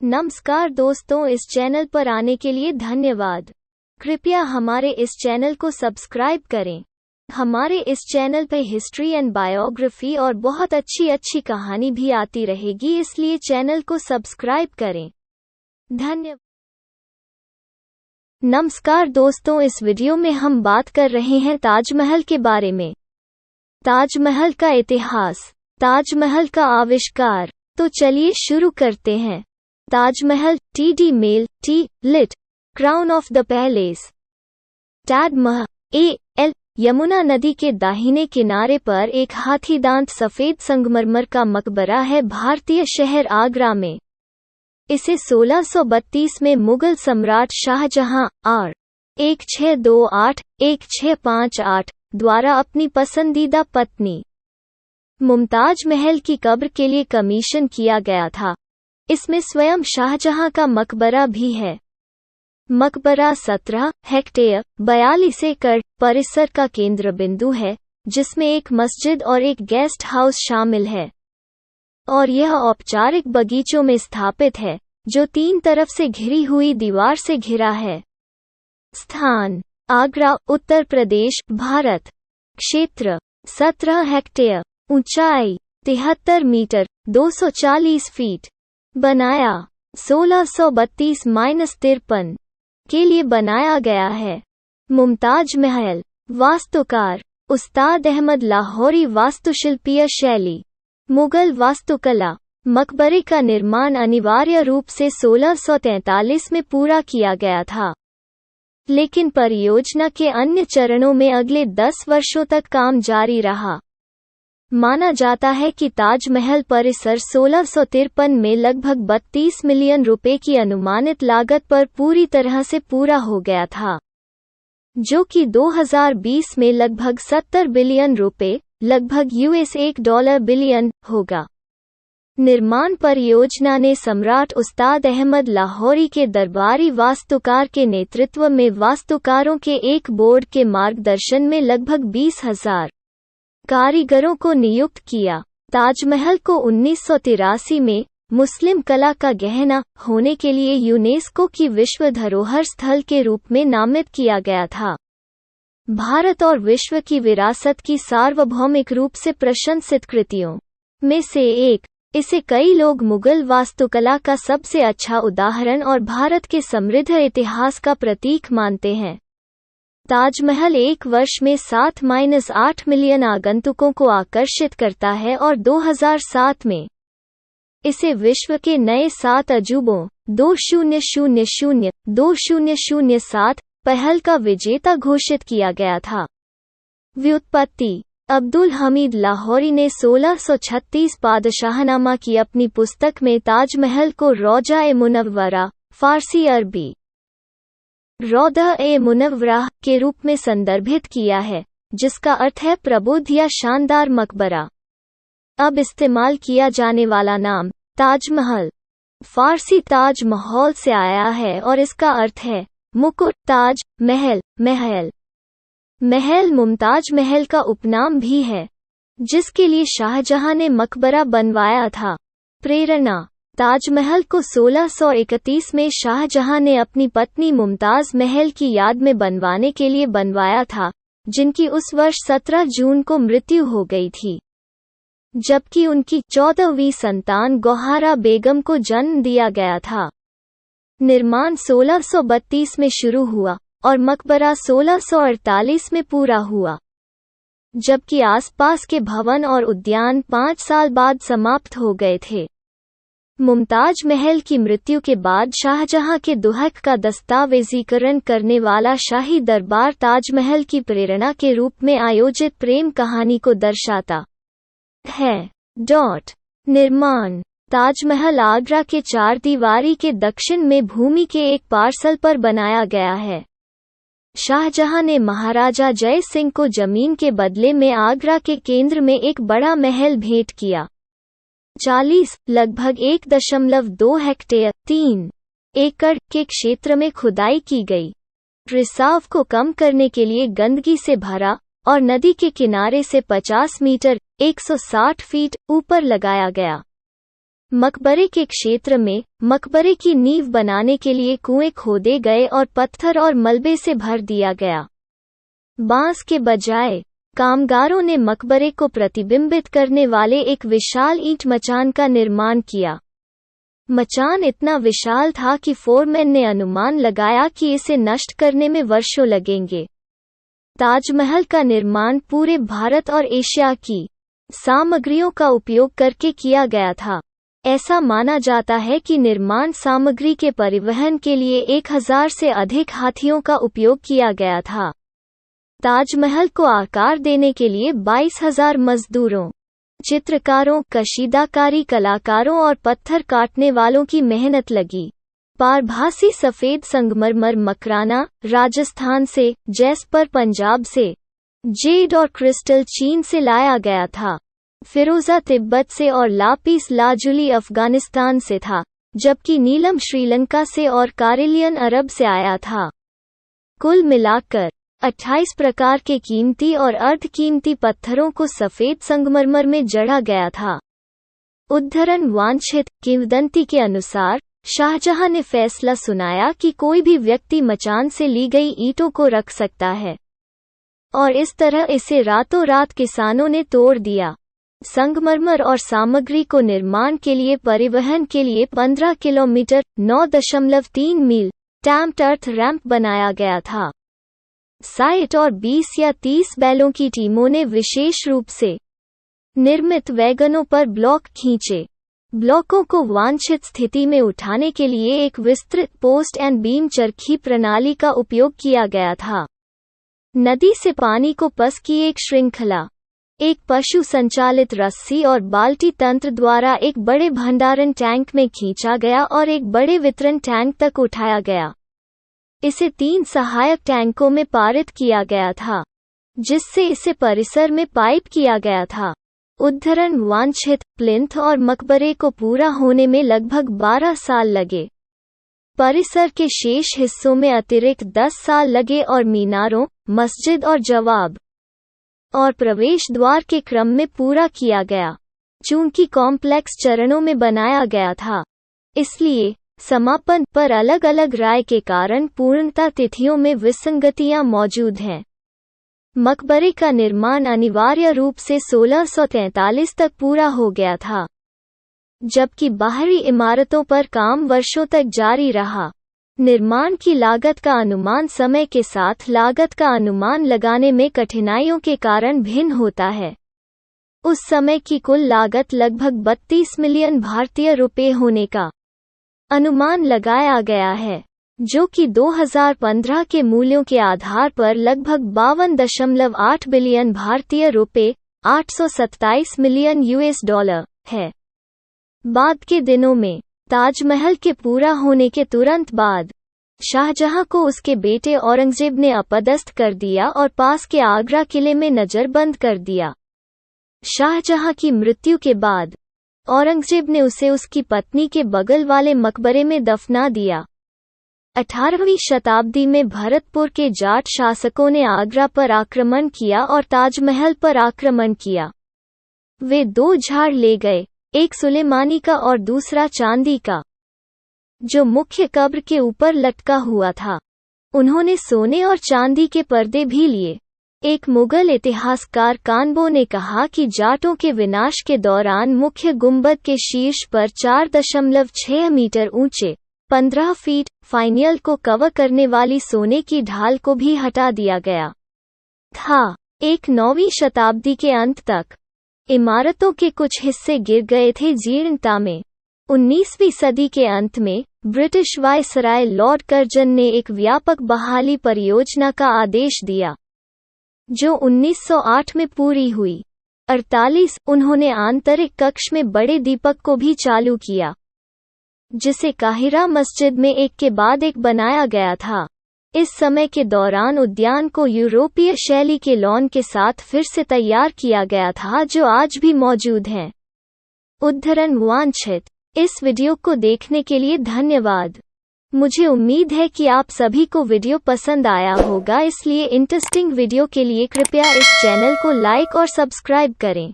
नमस्कार दोस्तों, इस चैनल पर आने के लिए धन्यवाद। कृपया हमारे इस चैनल को सब्सक्राइब करें। हमारे इस चैनल पे हिस्ट्री एंड बायोग्राफी और बहुत अच्छी कहानी भी आती रहेगी, इसलिए चैनल को सब्सक्राइब करें। धन्यवाद। नमस्कार दोस्तों, इस वीडियो में हम बात कर रहे हैं ताजमहल के बारे में। ताजमहल का इतिहास, ताजमहल का आविष्कार। तो चलिए शुरू करते हैं। Taj Mahal, T mail, T lit, crown of the palace. Taj Mahal Yamuna नदी के दाहिने किनारे पर एक हाथीदांत सफेद संगमरमर का मकबरा है भारतीय शहर आगरा में। इसे 1632 में मुगल सम्राट शाहजहां आर 1628-1658 द्वारा अपनी पसंदीदा पत्नी मुमताज महल की कब्र के लिए कमीशन किया गया था। इसमें स्वयं शाहजहां का मकबरा भी है। मकबरा 17 हेक्टेयर 42 एकड़ परिसर का केंद्र बिंदु है, जिसमें एक मस्जिद और एक गेस्ट हाउस शामिल है, और यह औपचारिक बगीचों में स्थापित है, जो 3 तरफ से घिरी हुई दीवार से घिरा है। स्थान, आगरा, उत्तर प्रदेश, भारत। क्षेत्र 17 हेक्टेयर। ऊंचाई 73 मीटर 240 फीट। बनाया 1632-53 के लिए बनाया गया है। मुमताज महल। वास्तुकार उस्ताद अहमद लाहौरी। वास्तुशिल्पीय शैली मुगल वास्तुकला। मकबरे का निर्माण अनिवार्य रूप से 1643 में पूरा किया गया था, लेकिन परियोजना के अन्य चरणों में अगले 10 वर्षों तक काम जारी रहा। माना जाता है कि ताजमहल परिसर 1653 में लगभग 32 मिलियन रुपए की अनुमानित लागत पर पूरी तरह से पूरा हो गया था, जो कि 2020 में लगभग 70 बिलियन रुपए, लगभग $1 बिलियन होगा। निर्माण परियोजना ने सम्राट उस्ताद अहमद लाहौरी के दरबारी वास्तुकार के नेतृत्व में वास्तुकारों के एक बोर्ड के मार्गदर्शन में लगभग 20,000 कारीगरों को नियुक्त किया। ताजमहल को 1983 में मुस्लिम कला का गहना होने के लिए यूनेस्को की विश्व धरोहर स्थल के रूप में नामित किया गया था। भारत और विश्व की विरासत की सार्वभौमिक रूप से प्रशंसित कृतियों में से एक, इसे कई लोग मुगल वास्तुकला का सबसे अच्छा उदाहरण और भारत के समृद्ध इतिहास का प्रतीक मानते हैं। ताजमहल एक वर्ष में 7-8 मिलियन आगंतुकों को आकर्षित करता है और 2007 में इसे विश्व के नए 7 अजूबों 2000-2007 पहल का विजेता घोषित किया गया था। व्युत्पत्ति। अब्दुल हमीद लाहौरी ने 1636 पादशाहनामा की अपनी पुस्तक में ताजमहल को रौजा-ए-मुनव्वरा फारसी अरबी रौदा-ए-मुनव्वरा के रूप में संदर्भित किया है, जिसका अर्थ है प्रबुद्ध या शानदार मकबरा। अब इस्तेमाल किया जाने वाला नाम ताजमहल फारसी ताज महल से आया है और इसका अर्थ है मुकुट। ताज महल महल महल मुमताज महल का उपनाम भी है, जिसके लिए शाहजहां ने मकबरा बनवाया था। प्रेरणा। ताजमहल को 1631 में शाहजहां ने अपनी पत्नी मुमताज महल की याद में बनवाने के लिए बनवाया था, जिनकी उस वर्ष 17 जून को मृत्यु हो गई थी, जबकि उनकी 14वीं संतान गौहरा बेगम को जन्म दिया गया था। निर्माण 1632 में शुरू हुआ और मकबरा 1648 में पूरा हुआ, जबकि आसपास के भवन और उद्यान 5 साल बाद समाप्त हो गए थे। मुमताज महल की मृत्यु के बाद शाहजहां के दुहक का दस्तावेजीकरण करने वाला शाही दरबार ताजमहल की प्रेरणा के रूप में आयोजित प्रेम कहानी को दर्शाता है। निर्माण। ताजमहल आगरा के 4 दीवारी के दक्षिण में भूमि के एक पार्सल पर बनाया गया है। शाहजहां ने महाराजा जय सिंह को जमीन के बदले में आगरा के केंद्र में एक बड़ा महल भेंट किया। 40 लगभग 1.2 हेक्टेयर 3 एकड़ के क्षेत्र में खुदाई की गई। रिसाव को कम करने के लिए गंदगी से भरा और नदी के किनारे से 50 मीटर 160 फीट ऊपर लगाया गया। मकबरे के क्षेत्र में मकबरे की नींव बनाने के लिए कुएं खोदे गए और पत्थर और मलबे से भर दिया गया। बांस के बजाय कामगारों ने मकबरे को प्रतिबिंबित करने वाले एक विशाल ईंट मचान का निर्माण किया। मचान इतना विशाल था कि फोरमैन ने अनुमान लगाया कि इसे नष्ट करने में वर्षों लगेंगे। ताजमहल का निर्माण पूरे भारत और एशिया की सामग्रियों का उपयोग करके किया गया था। ऐसा माना जाता है कि निर्माण सामग्री के परिवहन के लिए 1000 से अधिक हाथियों का उपयोग किया गया था। ताजमहल को आकार देने के लिए 22,000 मजदूरों, चित्रकारों, कशीदाकारी कलाकारों और पत्थर काटने वालों की मेहनत लगी। पारभासी सफेद संगमरमर मकराना राजस्थान से, जैस्पर पंजाब से, जेड और क्रिस्टल चीन से लाया गया था। फिरोजा तिब्बत से और लापिस लाजुली अफगानिस्तान से था, जबकि नीलम श्रीलंका से और कारेलियन अरब से आया था। कुल मिलाकर 28 प्रकार के कीमती और अर्धकीमती पत्थरों को सफेद संगमरमर में जड़ा गया था। उद्धरण वांछित किंवदंती के अनुसार शाहजहां ने फैसला सुनाया कि कोई भी व्यक्ति मचान से ली गई ईंटों को रख सकता है, और इस तरह इसे रातों रात किसानों ने तोड़ दिया। संगमरमर और सामग्री को निर्माण के लिए परिवहन के लिए 15 किलोमीटर 9.3 मील टैम्प्ड अर्थ रैंप बनाया गया था। साइट और 20 या 30 बैलों की टीमों ने विशेष रूप से निर्मित वैगनों पर ब्लॉक खींचे। ब्लॉकों को वांछित स्थिति में उठाने के लिए एक विस्तृत पोस्ट एंड बीम चरखी प्रणाली का उपयोग किया गया था। नदी से पानी को पस की एक श्रृंखला, एक पशु संचालित रस्सी और बाल्टी तंत्र द्वारा एक बड़े भंडारण टैंक में खींचा गया और एक बड़े वितरण टैंक तक उठाया गया। इसे 3 सहायक टैंकों में पारित किया गया था, जिससे इसे परिसर में पाइप किया गया था। उद्धरण वांछित प्लिंथ और मकबरे को पूरा होने में लगभग 12 साल लगे। परिसर के शेष हिस्सों में अतिरिक्त 10 साल लगे और मीनारों, मस्जिद और जवाब और प्रवेश द्वार के क्रम में पूरा किया गया। चूंकि कॉम्प्लेक्स चरणों में बनाया गया था, इसलिए समापन पर अलग अलग राय के कारण पूर्णता तिथियों में विसंगतियां मौजूद हैं। मकबरे का निर्माण अनिवार्य रूप से 1643 तक पूरा हो गया था, जबकि बाहरी इमारतों पर काम वर्षों तक जारी रहा। निर्माण की लागत का अनुमान समय के साथ लागत का अनुमान लगाने में कठिनाइयों के कारण भिन्न होता है। उस समय की कुल लागत लगभग 32 मिलियन भारतीय रुपये होने का अनुमान लगाया गया है, जो कि 2015 के मूल्यों के आधार पर लगभग 52.8 बिलियन भारतीय रुपये 827 मिलियन US डॉलर है। बाद के दिनों में ताजमहल के पूरा होने के तुरंत बाद शाहजहां को उसके बेटे औरंगजेब ने अपदस्थ कर दिया और पास के आगरा किले में नजरबंद कर दिया। शाहजहां की मृत्यु के बाद औरंगजेब ने उसे उसकी पत्नी के बगल वाले मकबरे में दफना दिया। 18वीं शताब्दी में भरतपुर के जाट शासकों ने आगरा पर आक्रमण किया और ताजमहल पर आक्रमण किया। वे 2 झाड़ ले गए, एक सुलेमानी का और दूसरा चांदी का, जो मुख्य कब्र के ऊपर लटका हुआ था। उन्होंने सोने और चांदी के पर्दे भी लिए। एक मुगल इतिहासकार कानबो ने कहा कि जाटों के विनाश के दौरान मुख्य गुंबद के शीर्ष पर 4.6 मीटर ऊंचे 15 फीट फाइनियल को कवर करने वाली सोने की ढाल को भी हटा दिया गया था। 9वीं शताब्दी के अंत तक इमारतों के कुछ हिस्से गिर गए थे जीर्णता में। 19वीं सदी के अंत में ब्रिटिश वायसराय लॉर्ड कर्जन ने एक व्यापक बहाली परियोजना का आदेश दिया, जो 1908 में पूरी हुई। 48 उन्होंने आंतरिक कक्ष में बड़े दीपक को भी चालू किया, जिसे काहिरा मस्जिद में एक के बाद एक बनाया गया था। इस समय के दौरान उद्यान को यूरोपीय शैली के लॉन के साथ फिर से तैयार किया गया था, जो आज भी मौजूद हैं। उद्धरण वांछित। इस वीडियो को देखने के लिए धन्यवाद। मुझे उम्मीद है कि आप सभी को वीडियो पसंद आया होगा, इसलिए इंटरेस्टिंग वीडियो के लिए कृपया इस चैनल को लाइक और सब्सक्राइब करें।